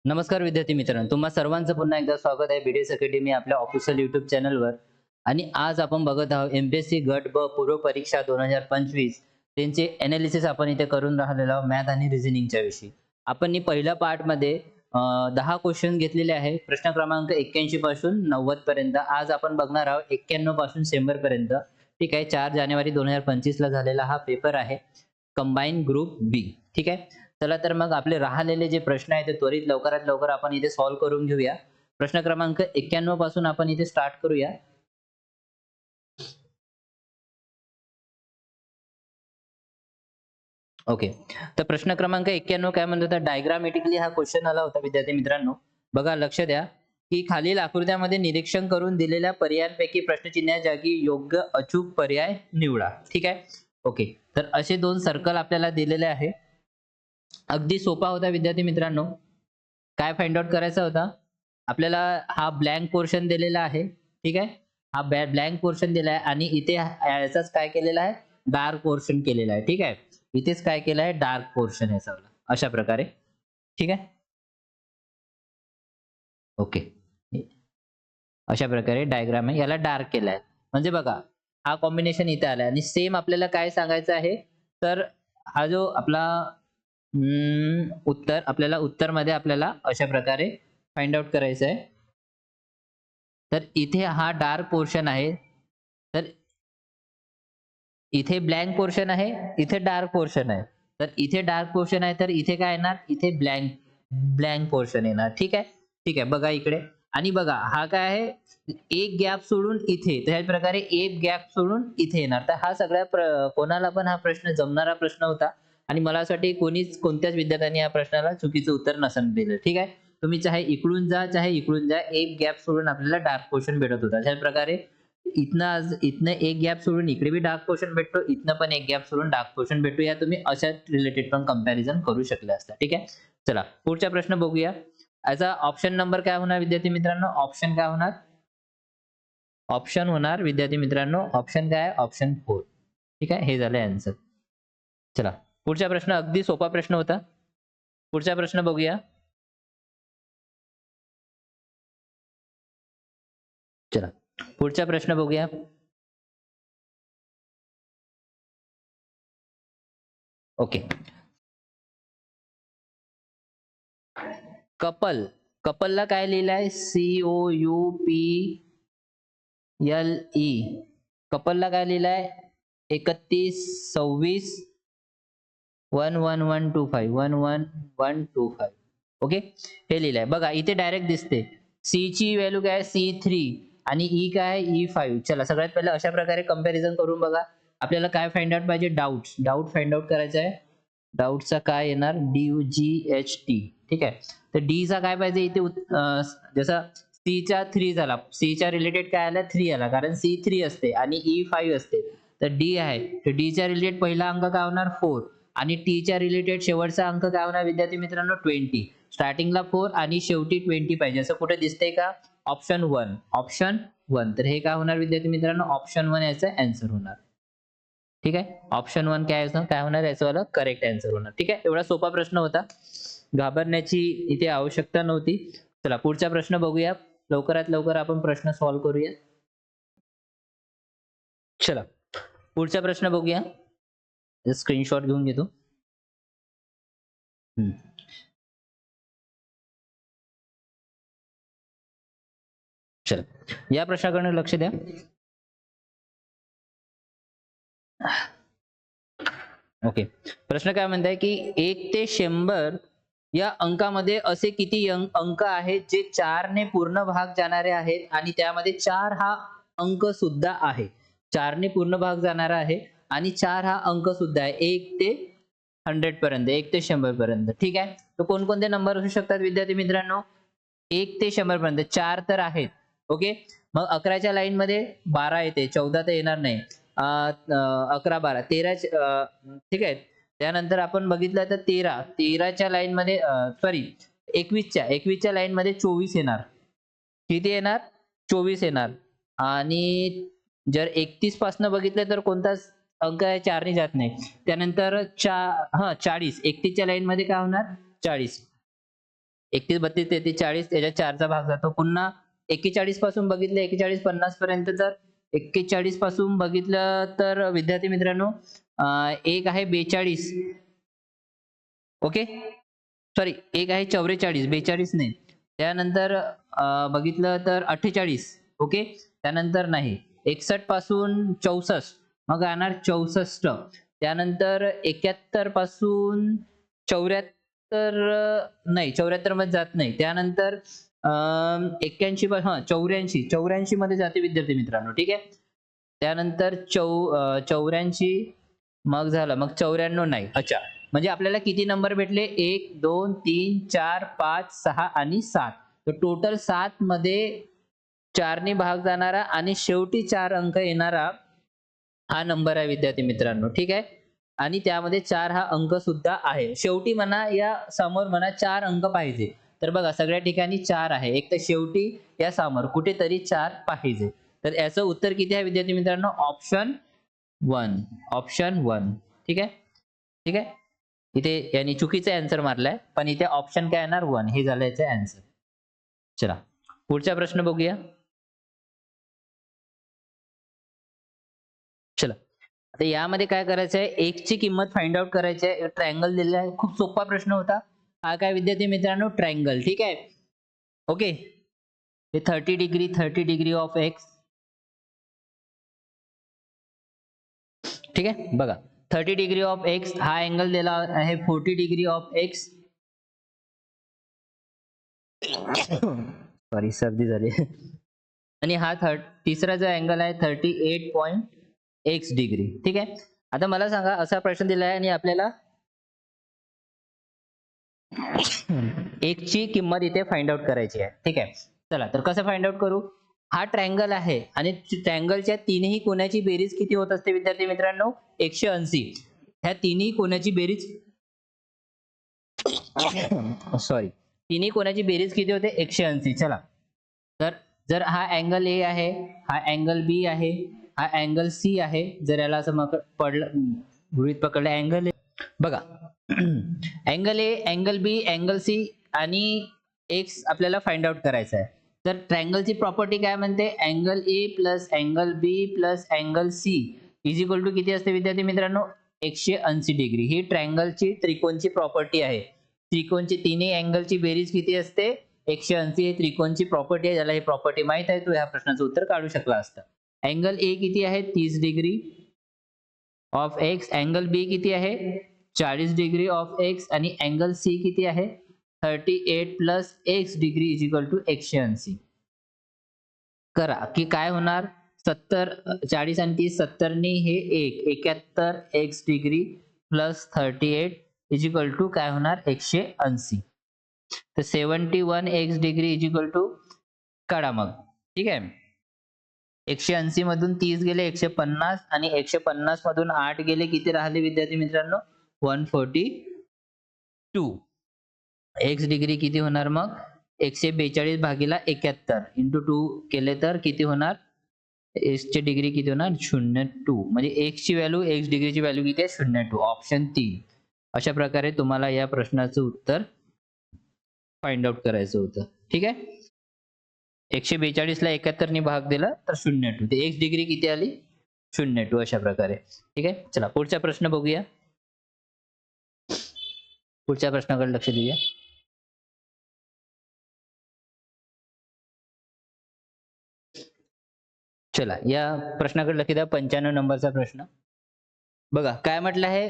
नमस्कार विद्यार्थी मित्रांनो, तुम्हा सर्वांचं पुन्हा एकदा स्वागत आहे बीडीएस अकॅडमी आपल्या ऑफिशियल YouTube चॅनलवर. आणि आज आपण बघत आहोत एमपीएससी गट ब पूर्व परीक्षा 2025 त्यांचे एनालिसिस आपण इथे करून राहिलेलो आहोत मॅथ आणि रिझनिंगच्या विषयी. आपण पहिल्या पार्टमध्ये 10 क्वेश्चन घेतलेले आहे प्रश्न क्रमांक 81 पासून 90 पर्यंत. आज आपण बघणार आहोत 91 पासून 100 पर्यंत. ठीक आहे, 4 जानेवारी 2025 ला झालेला हा पेपर आहे, कंबाईन ग्रुप बी. ठीक आहे, चला तर मग आपले राहिलेले जे प्रश्न आहेत ते त्वरित लवकरात लवकर आपण इथे सॉल्व्ह करून घेऊया. प्रश्न क्रमांक 91 पासून आपण इथे स्टार्ट करूया. ओके, तर प्रश्न क्रमांक 91 काय म्हणत होता, डायग्रामॅटिकली हा क्वेश्चन आला होता विद्यार्थी मित्रांनो. बघा, लक्ष द्या की खालील आकृत्यामध्ये निरीक्षण करून दिलेल्या पर्यायांपैकी प्रश्नचिन्हा जागी योग्य अचूक पर्याय निवडा. ठीक आहे, ओके. तर असे दोन सर्कल आपल्याला दिलेले आहे. अगदी सोपा होता विद्यार्थी मित्रांनो. काय फाइंड आउट करायचा होता आपल्याला, हा ब्लँक पोर्शन दिलेला आहे. ठीक आहे, हा ब्लँक पोर्शन दिला आहे आणि इथे याचाच काय केलेला आहे, डार्क पोर्शन केलेला आहे. ठीक आहे, इथेच काय केलं आहे, डार्क पोर्शन आहे सगळं अशा प्रकारे. ठीक आहे, ओके. अशा प्रकारे डायग्राम आहे, याला डार्क केला आहे. म्हणजे बघा, हा कॉम्बिनेशन इथे आलाय आणि सेम आपल्याला काय सांगायचं आहे, तर हा जो आपला उत्तर आपल्याला उत्तरमध्ये आपल्याला अशा प्रकारे फाइंड आउट करायचं आहे. तर इथे हा डार्क पोर्शन आहे, तर इथे ब्लँक पोर्शन आहे, इथे डार्क पोर्शन आहे. तर इथे डार्क पोर्शन आहे, तर इथे काय येणार, इथे ब्लँक ब्लँक पोर्शन येणार. ठीक आहे, ठीक आहे. बघा इकडे, आणि बघा हा काय आहे, एक गॅप सोडून इथे, त्याच प्रकारे एक गॅप सोडून इथे येणार. तर हा सगळ्या कोणाला पण हा प्रश्न जमणारा प्रश्न होता आणि मला असं वाटतं कोणत्याच विद्यार्थ्यांनी या प्रश्नाला चुकीचं उत्तर नसेल दिलं. ठीक आहे, तुम्ही चाहे इकडून जा चाहे इकडून जा, एक गॅप सोडून आपल्याला डार्क पोर्शन भेटत होता. त्याच प्रकारे इथनं एक गॅप सोडून इकडे बी डार्क पोर्शन भेटतो, इथनं पण एक गॅप सोडून डार्क पोर्शन भेटतो. या तुम्ही अशा रिलेटेड पण कंपॅरिझन करू शकले असता. ठीक आहे, चला पुढचा प्रश्न बघूया. याचा ऑप्शन नंबर काय होणार विद्यार्थी मित्रांनो, ऑप्शन काय होणार, ऑप्शन होणार विद्यार्थी मित्रांनो, ऑप्शन काय आहे, ऑप्शन 4. ठीक आहे, हे झालं आन्सर. चला पुढचा प्रश्न अगदी सोपा प्रश्न होता. पुढचा प्रश्न बघूया. चला पुढचा प्रश्न बघूया. ओके, कपल, कपलला काय लिहिलंय, COUPLE. कपलला काय लिहिलंय, 31 26 11125 11125. ओके, हे लिहिलंय. बघा इथे डायरेक्ट दिसते, सी ची व्हॅल्यू काय, C3 आणि ई काय, E5. चला सगळ्यात पहिले अशा प्रकारे कंपॅरिझन करून बघा. आपल्याला काय फाइंड आउट पाहिजे, डाऊट फाइंड आउट करायचा आहे. डाऊटचा काय येणार, DUGHT. ठीक आहे, तर डी चा काय पाहिजे इथे, जसा सी चा 3 झाला, सी च्या रिलेटेड काय आला, 3 आला, कारण C3 असते आणि E5 असते. तर डी आहे, तर डी च्या रिलेटेड पहिला अंक काय होणार, 4. आणि टी च्या रिलेटेड शेवटचा अंक काय होणार विद्यार्थी मित्रांनो, 20. स्टार्टिंगला 4 आणि शेवटी 20 पाहिजे, असं कुठे दिसतंय का, ऑप्शन 1. ऑप्शन 1, तर हे काय होणार विद्यार्थी मित्रांनो, ऑप्शन 1 याचा आन्सर होणार. ठीक आहे, ऑप्शन 1 काय होणार, याचं वाला करेक्ट आन्सर होणार. ठीक आहे, एवढा सोपा प्रश्न होता, घाबरण्याची इथे आवश्यकता नव्हती. चला पुढचा प्रश्न बघूया, लवकरात लवकर आपण प्रश्न सॉल्व्ह करूया. चला पुढचा प्रश्न बघूया, स्क्रीनशॉट घेऊन घेतो. चला या प्रश्नाकडे लक्ष द्या. ओके, प्रश्न काय म्हणताय की 1 ते 100 या अंकामध्ये असे किती अंक आहेत जे 4 ने पूर्ण भाग जाणारे आहेत आणि त्यामध्ये 4 हा अंक सुद्धा आहे. 4 ने पूर्ण भाग जाणारा आहे आणि 4 हा अंक सुद्धा आहे, 1 ते 100 पर्यंत, 1 ते 100 पर्यंत. ठीक आहे, तर कोणकोणते नंबर असू शकतात विद्यार्थी मित्रांनो, 1 ते 100 पर्यंत 4 तर आहेत. ओके, मग 11च्या लाईन मध्ये 12 येते, 14 तर येणार नाही. 11 12 13, ठीक आहे. त्यानंतर आपण बघितलं तर 13च्या लाईन मध्ये, सॉरी 21च्या लाईन मध्ये 24 येणार. किती येणार, 24 येणार. आणि जर 31 पासून बघितलं तर कोणताच अंक आहे 4 ने जात नाही. त्यानंतर 40, 31च्या लाईन मध्ये काय होणार, 40. 31 32 33 40 त्याच्यात 4चा भाग जातो. पुन्हा 41 पासून बघितलं 41 50 पर्यंत, तर 41 पासून बघितलं तर विद्यार्थी मित्रांनो एक आहे 42. ओके, सॉरी एक आहे 44, 42 नाही. त्यानंतर बघितलं तर 48. ओके, त्यानंतर नाही 61 पासून 64, मग येणार 64. त्यानंतर 71 पासून 74, नाही 74 मध्ये जात नाही. त्यानंतर 81 84 मध्ये जाते विद्यार्थी मित्रांनो. ठीक आहे, त्यानंतर 84, मग झालं, मग 94 नाही. अच्छा, म्हणजे आपल्याला किती नंबर भेटले? 1 2 3 4 5 6 आणि 7. तर टोटल 7 मध्ये 4 ने भाग जाणारा आणि शेवटी 4 अंक येणारा हा नंबर आहे विद्यार्थी मित्रांनो. ठीक आहे, आणि त्यामध्ये 4 हा अंक सुद्धा आहे. शेवटी म्हणा या समोर म्हणा 4 अंक पाहिजे. तर बघा सगळ्या ठिकाणी 4 आहे, एक तर शेवटी या समोर कुठेतरी 4 पाहिजे. तर याचं उत्तर किती आहे विद्यार्थी मित्रांनो? ऑप्शन 1. ऑप्शन 1. ठीक आहे, ठीक आहे. इथे यांनी चुकीचा आन्सर मारलाय, पण इथे ऑप्शन काय येणार? 1 हे झालं याचं आन्सर. चला पुढचा प्रश्न बघूया. चला आता यामध्ये काय करायचं आहे? x ची किंमत फाइंड आउट करायची आहे. ट्रायंगल दिलेला आहे, खूप सोपा प्रश्न होता हा. काय विद्यार्थी मित्रांनो? ट्रायंगल. ठीक आहे, ओके. हे 30 डिग्री ऑफ x. ठीक आहे, बघा 30 डिग्री ऑफ x हा अँगल दिला आहे 40 डिग्री ऑफ x. सॉरी सर्दी झाली. आणि हा तिसरा जो अँगल आहे 38.x डिग्री. ठीक आहे, आता मला सांगा असा प्रश्न दिला आहे आणि आपल्याला x ची किंमत इथे फाइंड आउट करायची आहे. ठीक आहे, चला तर कसं फाइंड आउट करू? हा ट्रायंगल आहे आणि ट्रायंगलच्या तीनही कोणाची बेरीज किती होत असते विद्यार्थी मित्रांनो? 180. ह्या तिन्ही कोणाची बेरीज सॉरी तिन्ही कोणाची बेरीज किती होते? 180. चला तर जर हा अँगल ए आहे, हा अँगल बी आहे, हा अँगल सी आहे. जर याला असं मग गृहीत पकडलं अँगल ए, बघा angle A, angle B, angle C आणि एक्स आपल्याला फाइंड आउट करायचा आहे. तर ट्रायंगलची प्रॉपर्टी काय म्हणते? Angle A plus angle B plus angle C is equal to किती असते विद्यार्थी मित्रांनो? 180 डिग्री. ही ट्रायंगलची त्रिकोणची प्रॉपर्टी आहे. त्रिकोणची तिन्ही अँगलची बेरीज किती असते? 180. हे त्रिकोणची प्रॉपर्टी आहे, ज्याला ही प्रॉपर्टी माहित आहे तो ह्या प्रश्नाचं उत्तर काढू शकला असता. अँगल ए किती आहे? 30 degree of X. Angle B किती आहे? 40 डिग्री ऑफ एक्स. आणि अँगल सी किती आहे? 38 plus X degree is equal to 180. करा की काय होणार? 70 40 आणि 30 70 ने हे 71 X degree plus 38 is equal to काय होणार? 180. तर 71 X degree is equal to काढा मग. ठीक आहे, 180 मधून 30 गेले 150 आणि 150 मधून 8 गेले किती राहिले विद्यार्थी मित्रांनो? 142. एक्स डिग्री किती होणार मग? 142 भागीला 71 इंटू 2 केले तर किती होणार? एक्स ची डिग्री किती होणार? 0.2. म्हणजे एक्स ची व्हॅल्यू, एक्स डिग्रीची व्हॅल्यू किती आहे? 0.2. ऑप्शन 3. अशा प्रकारे तुम्हाला या प्रश्नाचं उत्तर फाइंड आउट करायचं होतं. ठीक आहे, 142 ला 71 ने भाग दिला तर 0.2. ते एक्स डिग्री किती आली? 0.2. अशा प्रकारे. ठीक आहे, चला पुढचा प्रश्न बघूया. पुढच्या प्रश्नाकडे लक्ष देऊया. चला या प्रश्नाकडे लक्ष द्या. 95 नंबरचा प्रश्न बघा काय म्हटलं आहे.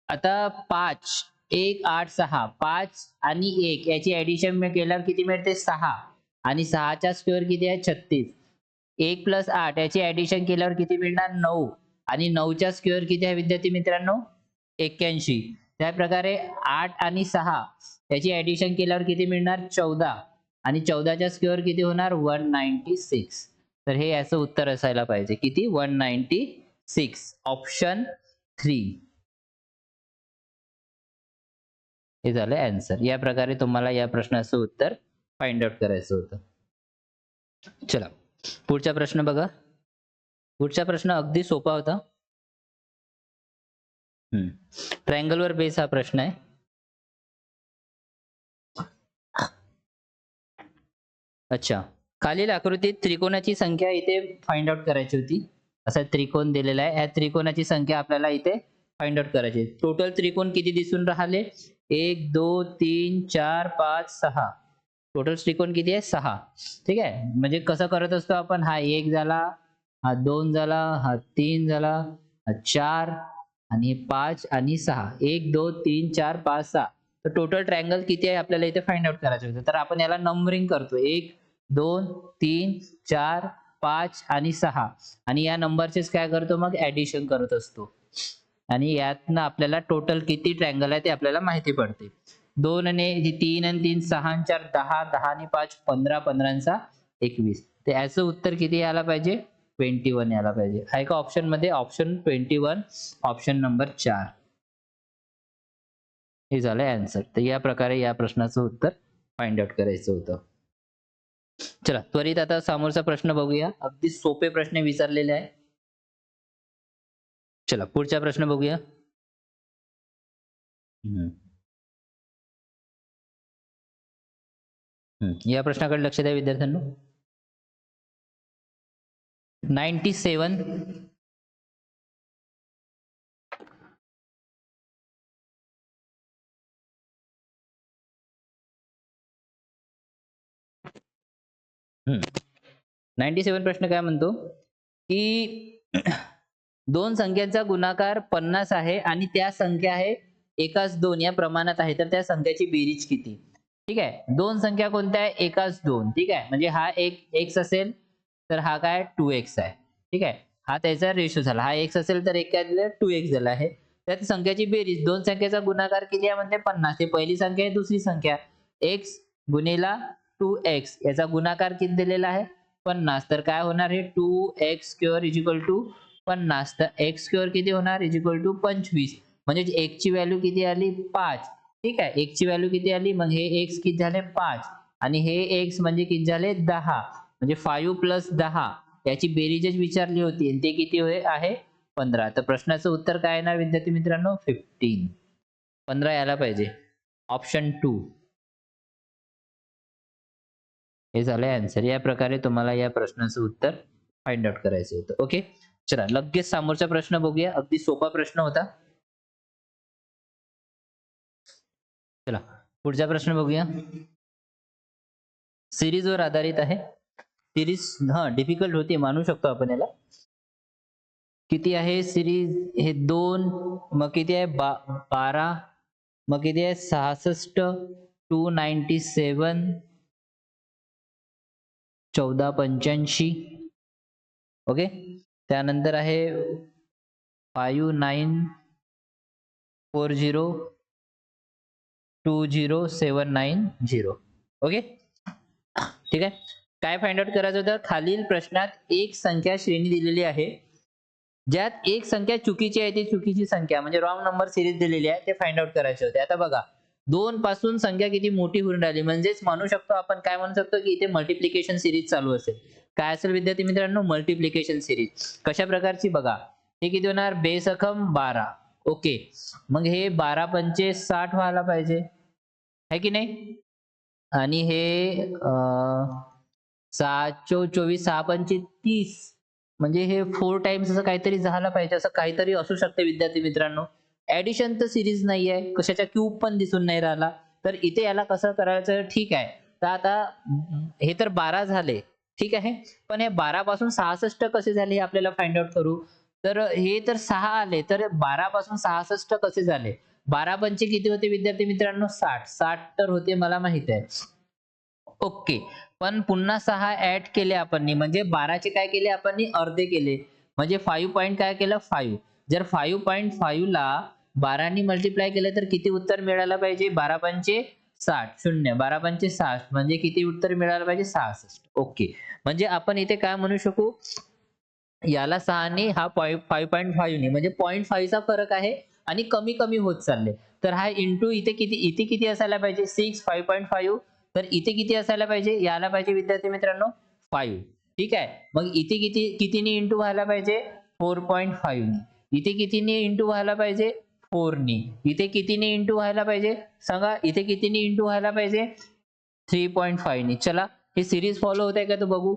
आता 5 1 8 6 5 आणि 1 याची ऍडिशन केल्यावर किती मिळते? 6. आणि 6 चा स्क्वेअर किती आहे? 36. 1 प्लस 8 याची ऍडिशन केल्यावर किती मिळणार? 9. आणि 9 चा स्क्वेअर किती आहे विद्यार्थी मित्रांनो? 81. त्या प्रकारे 8 आणि 6 याची ऍडिशन केल्यावर किती मिळणार? 14. आणि 14 चा स्क्वेअर किती होणार? 196. तर हे याचं उत्तर असायला पाहिजे किती? 196. ऑप्शन 3 हे झालं आन्सर. या प्रकारे तुम्हाला या प्रश्नाचं उत्तर फाइंड आउट करायचं होतं. चला पुढचा प्रश्न बघा. पुढचा प्रश्न अगदी सोपा होता. ट्रायंगल वर बेस हा प्रश्न आहे. अच्छा, खालील आकृतीत त्रिकोणाची संख्या इथे फाइंड आउट करायची होती. असा त्रिकोण दिलेला आहे, या त्रिकोणाची संख्या आपल्याला इथे फाइंड आउट करायची. टोटल त्रिकोण किती दिसून राहिले? 1 2 3 4 5 6. टोटल त्रिकोण किती आहे? 6. ठीक आहे. म्हणजे कसं करत असतो आपण? हा 1 झाला, हा 2 झाला, हा 3 झाला, हा 4 आणि 5 आणि 6. 1 2 3 4 5 6. तर टोटल ट्रायंगल किती आहे आपल्याला इथे फाइंड आउट करायचं होतं. तर आपण याला नंबरिंग करतो. 1 2 3 4 5 आणि 6 आणि या नंबरचेच काय करतो मग ऍडिशन करत असतो. आणि यातनं आपल्याला टोटल किती ट्रायंगल आहे ते आपल्याला माहिती पडते. 2 आणि 3 आणि 3 6 आणि 4 10 10 आणि 5 15 15 21. तर याचं उत्तर किती यायला पाहिजे? 21 यायला पाहिजे. आहे का ऑप्शन मध्ये? Option 21, option number 4. हे झालं आन्सर. तर या प्रकारे या प्रश्नाचं उत्तर फाइंड आउट करायचं होतं. चला त्वरित आता समोरचा प्रश्न बघूया. अगदी सोपे प्रश्न विचारलेले आहे. चला पुढचा प्रश्न बघूया. या प्रश्नाकडे लक्ष द्या विद्यार्थ्यांनो. 97 97 प्रश्न काय म्हणतो की दोन संख्यांचा गुणाकार 50 आहे आणि त्या संख्या आहे एकाच 2 या प्रमाणात आहे, तर त्या संख्याची बेरीज किती? ठीक आहे. दोन संख्या कोणत्या आहे? एकाच 2. ठीक आहे. म्हणजे हा एक x असेल तर हा काय 2x आहे. ठीक आहे. हा त्याचा रेशो झाला. हा x असेल तर एक काय दिलं 2x झाला आहे. त्यात संख्याची बेरीज, दोन संख्येचा गुणाकार किती आहे म्हणते 50. ही पहिली संख्या आहे, दुसरी संख्या x गुणिला 2x याचा गुणाकार किती दिलेला आहे 50. तर काय होणार हे 2x square is equal to 50. तर x स्क्वेअर किती होणार इज इक्वल टू 25. म्हणजे x ची व्हॅल्यू किती आली 5. ठीक आहे. x ची व्हॅल्यू किती आली? मग हे x किती झाले 5 आणि हे x म्हणजे किती झाले 10. म्हणजे 5 प्लस 10 याची बेरीजच विचारली होती आणि ते किती आहे 15. तर प्रश्नाचं उत्तर काय येणार विद्यार्थी मित्रांनो? 15. 15 यायला पाहिजे. ऑप्शन 2 हे झालंय आन्सर. या प्रकारे तुम्हाला या प्रश्नाचं उत्तर फाइंड आउट करायचं होतं. ओके. चला लगेच समोरचा प्रश्न बघूया. अगदी सोपा प्रश्न होता. चला पुढचा प्रश्न बघूया. सिरीज वर आधारित आहे. सिरीज डिफिकल्ट होती मानू शकतो आपण याला. किती आहे सिरीज? हे 2 मग किती आहे 12 मग किती आहे 66 297 1485. ओके. त्यानंतर आहे 5940 20790. ओके. ठीक आहे. काय फाइंड आउट करायचं होतं? खालील प्रश्नात एक संख्या श्रेणी दिलेली आहे ज्यात एक संख्या चुकीची आहे, ती चुकीची संख्या म्हणजे रॉंग नंबर सिरीज दिलेली आहे, ते फाइंड आउट करायचे होते. आता बघा 2 पासून संख्या किती मोठी होऊन राहिली, म्हणजेच म्हणू शकतो आपण काय म्हणू शकतो की इथे मल्टिप्लिकेशन सिरीज चालू असेल. काय असेल विद्यार्थी मित्रांनो? Multiplication series. कशा प्रकारची बघा. हे किती होणार? बेसखम 12. ओके. मग हे 12 पंचे 60 व्हायला पाहिजे है की नाही? आणि हे 6 चोक 24 6 पंचे 30 म्हणजे हे 4 टाइम्स असं काहीतरी झालं पाहिजे. असं काहीतरी असू शकते विद्यार्थी मित्रांनो. ऍडिशन तर सिरीज नाही आहे, कशाच्या क्यूब पण दिसून नाही राहिला. तर इथे याला कसं करायचं? ठीक आहे. तर आता हे तर 12 झाले. ठीक आहे. पण हे 12 पासून 66 कसे झाले हे आपल्याला फाइंड आउट करू. तर हे तर 6 आले, तर 12 पासून 66 कसे झाले? 12 पंचे किती होते विद्यार्थी मित्रांनो? 60. 60 तर होते मला माहित आहे. ओके. पण पुन्हा 6 ऍड केले आपण म्हणजे 12 चे काय केले आपण अर्धे केले. म्हणजे 5 पॉइंट काय केलं 5. जर 5.5 ला 12 ने मल्टिप्लाय केलं तर किती उत्तर मिळायला पाहिजे? 12 पंचे 60 शून्य 12 पंचे 60 म्हणजे किती उत्तर मिळायला पाहिजे? 66. ओके. म्हणजे आपण इथे काय म्हणू शकू? याला 6 ने हा 5.5 ने म्हणजे 0.5 चा फरक आहे आणि कमी कमी होत चालले. तर हा इंटू इथे किती असायला पाहिजे? 6 5.5. तर इथे किती असायला पाहिजे? यायला पाहिजे विद्यार्थी मित्रांनो 5. ठीक आहे. मग इथे कितीने इंटू व्हायला पाहिजे? 4.5 ने. इथे कितीने इंटू व्हायला पाहिजे? 4 ने. इथे कितीने इंटू व्हायला पाहिजे? सांगा इथे कितीने इंटू व्हायला पाहिजे? 3.5 ने. चला हे सिरीज फॉलो होत आहे का तो बघू.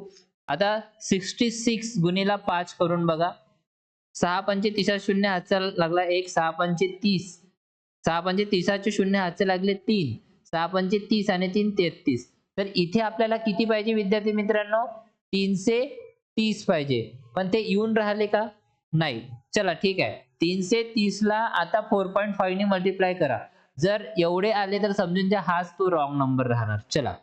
आता 66 गुणिला 5 करून बघा. 6 पंचे 30 शून्य हातचा लागला 1, 6 पंचे 30, 6 पंचे 30 शून्य हातचे लागले 3, 6 पंचे 30 आणि 3 33. तर इथे आपल्याला किती पाहिजे विद्यार्थी मित्रांनो, 330 पाहिजे. पण ते येऊन राहिले का, नाही. चला ठीक आहे, 330 ला आता 4.5 ने मल्टिप्लाय करा. जर एवढे आले तर समजून घ्या हाच तो रॉंग नंबर राहणार. चला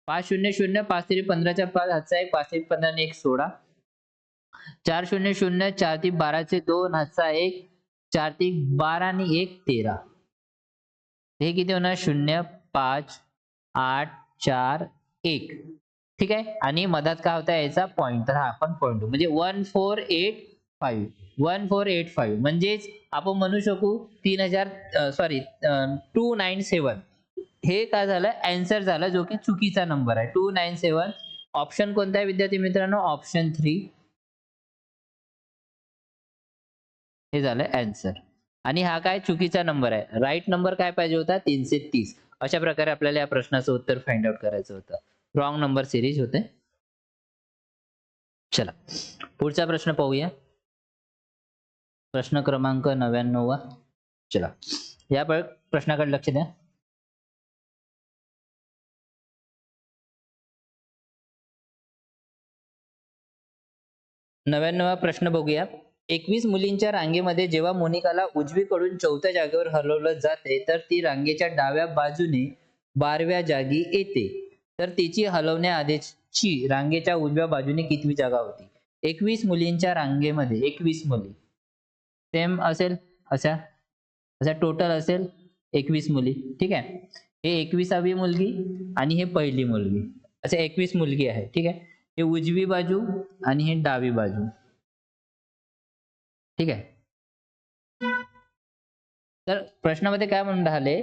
5 शून्य शून्य 5 3 15 5 हातचा 1, 5 3 15 1 16, 4 शून्य शून्य 4 3 12 2 हातचा 1, 4 3 12 आणि 1 13. हे किती होणार, 0 5 8 4 1. ठीक आहे. आणि मधात काय होता याचा पॉइंट, तर हा आपण पॉइंट म्हणजे 1485. 1485 म्हणजेच आपण म्हणू शकू 297. हे काय झालं, आन्सर झाला, जो की चुकीचा नंबर आहे. 297 ऑप्शन कोणता आहे विद्यार्थी मित्रांनो, ऑप्शन 3 हे झालं आन्सर. आणि हा काय चुकीचा नंबर आहे. राईट नंबर काय पाहिजे होता, 330. अशा प्रकारे आपल्याला या प्रश्नाचं उत्तर फाइंड आउट करायचं होतं. रॉंग नंबर सिरीज होते. चला पुढचा प्रश्न पाहूया. प्रश्न क्रमांक 99. चला या प्रश्नाकडे लक्ष द्या. 99वा प्रश्न बघूया. 21 मुलींच्या रांगेमध्ये जेव्हा मोनिकाला उजवीकडून 4थ्या जागेवर हलवलं जाते तर ती रांगेच्या डाव्या बाजूने 12व्या जागी येते. तर तिची हलवण्याआधीची रांगेच्या उजव्या बाजूने कितवी जागा होती. 21 मुलींच्या रांगेमध्ये 21 मुली सेम असेल, अशा टोटल असेल 21 मुली. ठीक आहे. हे 21वी मुलगी आणि हे पहिली मुलगी, असे 21 मुलगी आहे. ठीक आहे. हे उजवी बाजू आणि हे डावी बाजू. ठीक आहे. तर प्रश्नामध्ये काय म्हणून राहिले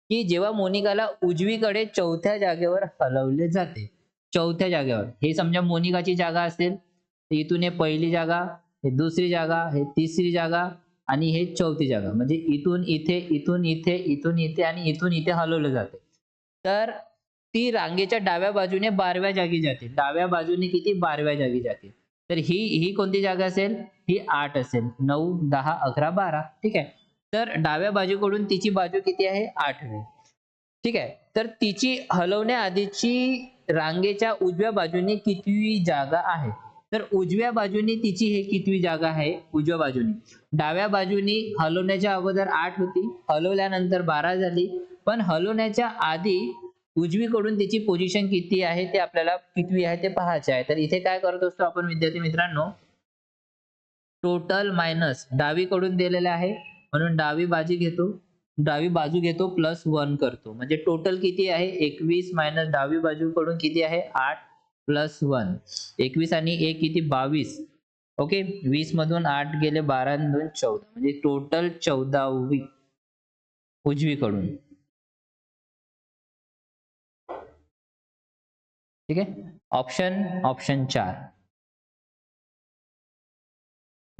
की जेव्हा मोनिकाला उजवीकडे 4थ्या जागेवर हलवले जाते, 4थ्या जागेवर, हे समजा मोनिकाची जागा असेल, तर इथून हे पहिली जागा, हे दुसरी जागा, हे तिसरी जागा आणि हे 4थी जागा, म्हणजे इथून इथे, इथून इथे, इथून इथे आणि इथून इथे हलवलं जाते. तर ती रांगेच्या डाव्या बाजूने 12व्या जागी जाते. डाव्या बाजूने किती, 12व्या जागी जाते. तर ही कोणती जागा असेल, ही 8 असेल. 9 10 11 12. ठीक आहे. तर डाव्या बाजूकडून तिची बाजू किती आहे, 8वी. ठीक आहे. तर तिची हलवण्याआधीची रांगेच्या उजव्या बाजूने कितवी जागा आहे. तर उजव्या बाजूने तिची हे कितवी जागा आहे, उजव्या बाजूने. डाव्या बाजूने हलवण्याच्या अगोदर 8 होती, हलवल्यानंतर 12 झाली. पण हलवण्याच्या आधी उजवीकडून तिची पोझिशन किती आहे ते आपल्याला कितवी आहे ते पाहायचे आहे. तर इथे काय करत असतो आपण विद्यार्थी मित्रांनो, टोटल मायनस डावीकडून दिलेले आहे म्हणून डावी बाजू घेतो प्लस 1 करतो. म्हणजे टोटल किती आहे, 21 मायनस डावी बाजूकडून किती आहे, 8 प्लस 1. 21 आणि 1 किती, 22. ओके. 20 मधून 8 गेले, 12 आणि 2 14, म्हणजे टोटल 14वी उजवीकडून. ठीक आहे. ऑप्शन 4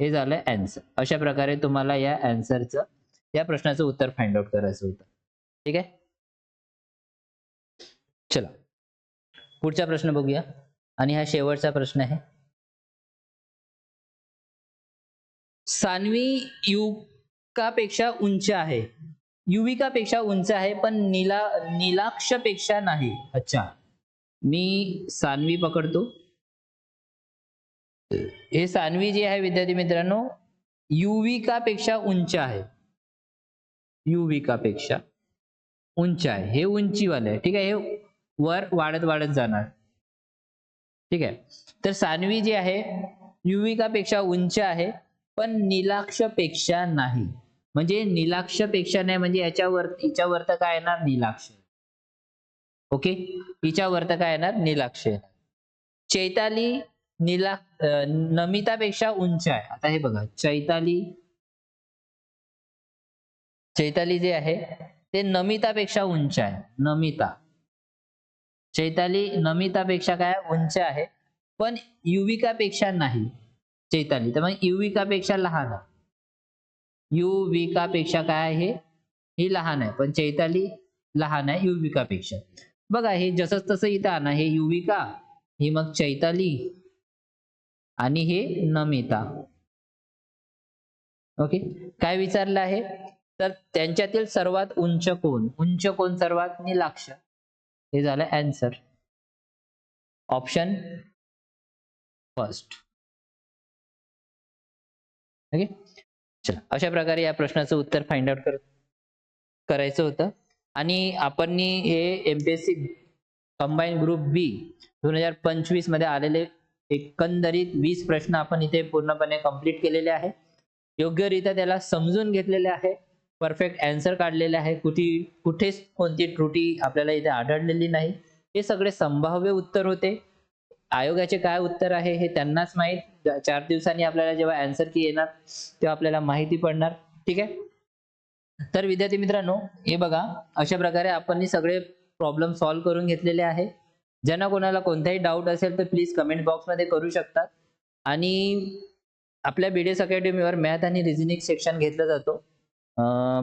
हे झालं आन्सर. अशा प्रकारे तुम्हाला या आन्सरचं, या प्रश्नाचं उत्तर फाइंड आउट करायचं होतं. ठीक आहे. चला पुढचा प्रश्न बघूया आणि हा शेवटचा प्रश्न आहे. सान्वी युविकापेक्षा उंच आहे, युविकापेक्षा उंच आहे पण नीलाक्षपेक्षा नाही. अच्छा, मी सान्वी पकडतो. हे सान्वी जे आहे विद्यार्थी मित्रांनो, युविकापेक्षा उंच आहे, युविकापेक्षा उंच आहे. हे उंचीवाले आहे. ठीक आहे. हे वर वाढत वाढत जाणार. ठीक आहे. तर सान्वी जी आहे युविकापेक्षा उंच आहे पण नीलाक्षपेक्षा नाही. म्हणजे नीलाक्षपेक्षा नाही म्हणजे हिच्यावर तर काय येणार, नीलाक्ष. ओके. हिच्यावर तर काय येणार, नीलाक्ष. चैताली नमितापेक्षा उंच आहे. आता हे बघा, चैताली जे आहे ते नमितापेक्षा उंच आहे. चैताली नमितापेक्षा काय उंच आहे पण युविकापेक्षा नाही चैताली. तर मग युविकापेक्षा लहान आहे. युविकापेक्षा काय आहे, ही लहान आहे पण चैताली लहान आहे युविकापेक्षा. बघा हे जसं तसं इथं आणा, हे युविका ही मग चैताली आणि हे नमिता. ओके, काय विचारलं आहे तर त्यांच्यातील सर्वात उंच कोण, उंच कोण सर्वात नीलाक्ष, हे झालं आन्सर, ऑप्शन फर्स्ट. ओके, चला अशा प्रकारे या प्रश्नाचं उत्तर फाइंड आउट करायचं होतं. आणि आपण हे एमपीएससी कंबाईन ग्रुप बी 2025 मध्ये आलेले एकंदरीत 20 प्रश्न आपण इथे पूर्णपणे कंप्लीट केलेले आहे, योग्यरित्या त्याला समजून घेतलेले आहे, परफेक्ट आन्सर काढलेले आहे, कुठेच कोणती त्रुटी आपल्याला इथे आढळलेली नाही. हे सगळे संभाव्य उत्तर होते. आयोगाचे काय उत्तर आहे हे त्यांनाच माहित. 4 दिवसांनी आपल्याला जेव्हा आन्सर की येणार तेव्हा आपल्याला माहिती पडणार. ठीक आहे, तर विद्यार्थी मित्रांनो हे बघा, अशा प्रकारे आपण सगळे प्रॉब्लेम सॉल्व्ह करून घेतलेले आहे. ज्यांना कोणाला कोणताही डाऊट असेल तर प्लीज कमेंट बॉक्समध्ये करू शकतात. आणि आपल्या बीडीएस अकॅडमीवर मॅथ आणि रिझनिंग सेक्शन घेतलं जातो.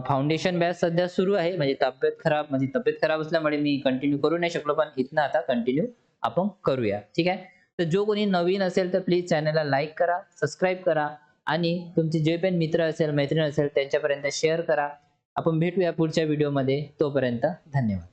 फाउंडेशन बॅच सध्या सुरू आहे. माझी तब्येत खराब असल्यामुळे मी कंटिन्यू करू नाही शकलो, पण इथनं आता कंटिन्यू आपण करूया. ठीक आहे, तर जो कोणी नवीन असेल तर प्लीज चॅनलला लाईक करा, सबस्क्राईब करा आणि तुमचे जे पण मित्र असेल मैत्रीण असेल त्यांच्यापर्यंत शेअर करा. आपण भेटूया पुढच्या व्हिडिओमध्ये. तोपर्यंत धन्यवाद.